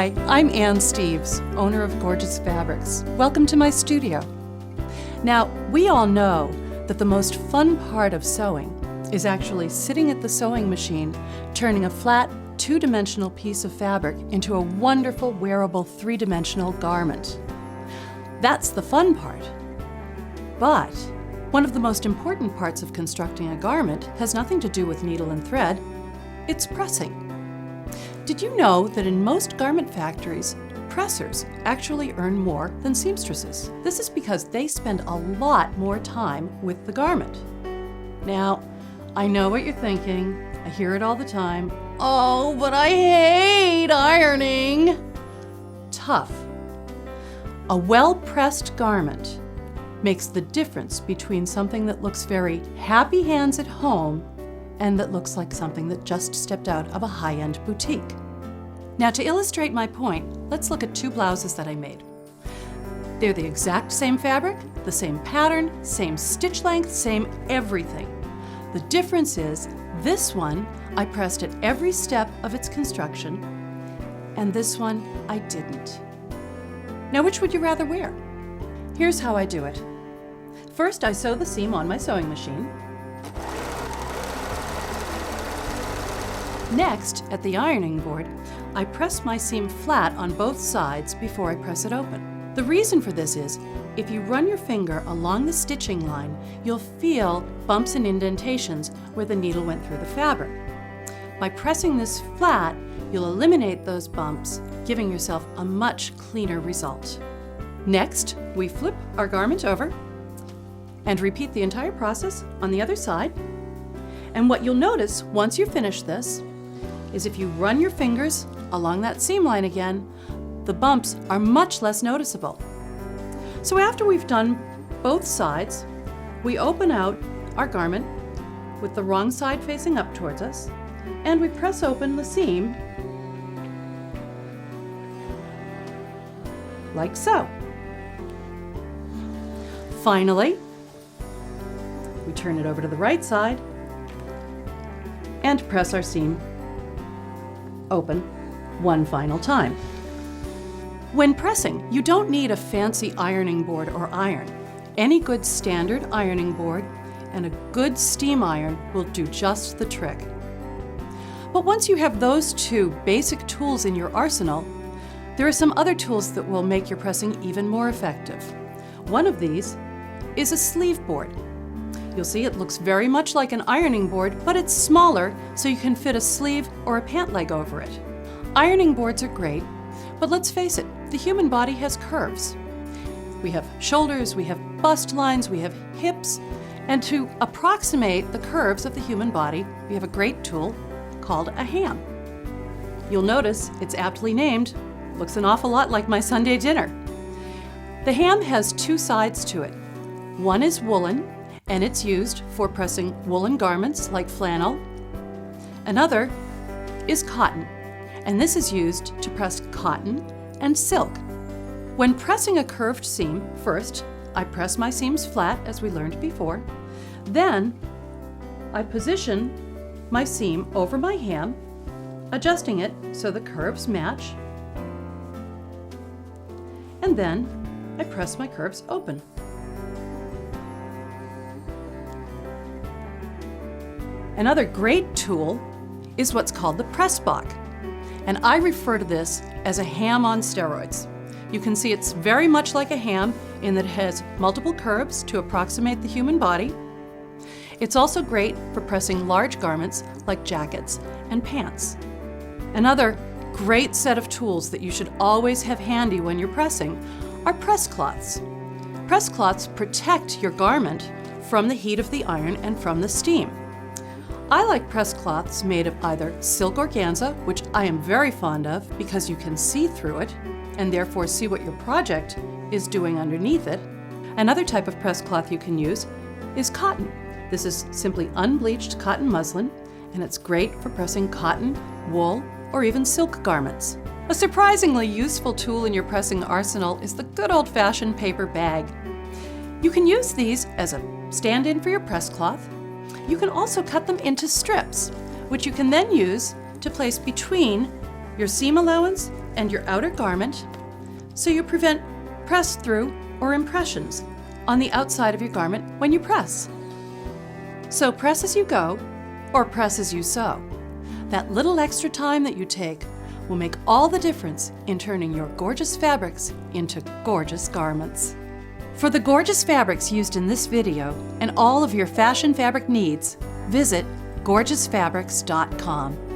Hi, I'm Ann Steeves, owner of Gorgeous Fabrics. Welcome to my studio. Now, we all know that the most fun part of sewing is actually sitting at the sewing machine, turning a flat, two-dimensional piece of fabric into a wonderful, wearable, three-dimensional garment. That's the fun part. But one of the most important parts of constructing a garment has nothing to do with needle and thread. It's pressing. Did you know that in most garment factories, pressers actually earn more than seamstresses? This is because they spend a lot more time with the garment. Now, I know what you're thinking. I hear it all the time. Oh, but I hate ironing. Tough. A well-pressed garment makes the difference between something that looks very happy hands at home and that looks like something that just stepped out of a high-end boutique. Now, to illustrate my point, let's look at two blouses that I made. They're the exact same fabric, the same pattern, same stitch length, same everything. The difference is, this one I pressed at every step of its construction, and this one I didn't. Now, which would you rather wear? Here's how I do it. First, I sew the seam on my sewing machine. Next, at the ironing board, I press my seam flat on both sides before I press it open. The reason for this is, if you run your finger along the stitching line, you'll feel bumps and indentations where the needle went through the fabric. By pressing this flat, you'll eliminate those bumps, giving yourself a much cleaner result. Next, we flip our garment over and repeat the entire process on the other side. And what you'll notice once you finish this is if you run your fingers along that seam line again, the bumps are much less noticeable. So after we've done both sides, we open out our garment with the wrong side facing up towards us, and we press open the seam like so. Finally, we turn it over to the right side and press our seam open one final time. When pressing, you don't need a fancy ironing board or iron. Any good standard ironing board and a good steam iron will do just the trick. But once you have those two basic tools in your arsenal, there are some other tools that will make your pressing even more effective. One of these is a sleeve board. You'll see it looks very much like an ironing board, but it's smaller, so you can fit a sleeve or a pant leg over it. Ironing boards are great, but let's face it, the human body has curves. We have shoulders, we have bust lines, we have hips, and to approximate the curves of the human body, we have a great tool called a ham. You'll notice it's aptly named, looks an awful lot like my Sunday dinner. The ham has two sides to it. One is woolen, and it's used for pressing woolen garments like flannel. Another is cotton, and this is used to press cotton and silk. When pressing a curved seam, first, I press my seams flat, as we learned before. Then, I position my seam over my ham, adjusting it so the curves match. And then, I press my curves open. Another great tool is what's called the press block, and I refer to this as a ham on steroids. You can see it's very much like a ham in that it has multiple curves to approximate the human body. It's also great for pressing large garments like jackets and pants. Another great set of tools that you should always have handy when you're pressing are press cloths. Press cloths protect your garment from the heat of the iron and from the steam. I like press cloths made of either silk organza, which I am very fond of because you can see through it and therefore see what your project is doing underneath it. Another type of press cloth you can use is cotton. This is simply unbleached cotton muslin, and it's great for pressing cotton, wool, or even silk garments. A surprisingly useful tool in your pressing arsenal is the good old-fashioned paper bag. You can use these as a stand-in for your press cloth. You can also cut them into strips, which you can then use to place between your seam allowance and your outer garment so you prevent press through or impressions on the outside of your garment when you press. So press as you go or press as you sew. That little extra time that you take will make all the difference in turning your gorgeous fabrics into gorgeous garments. For the gorgeous fabrics used in this video and all of your fashion fabric needs, visit gorgeousfabrics.com.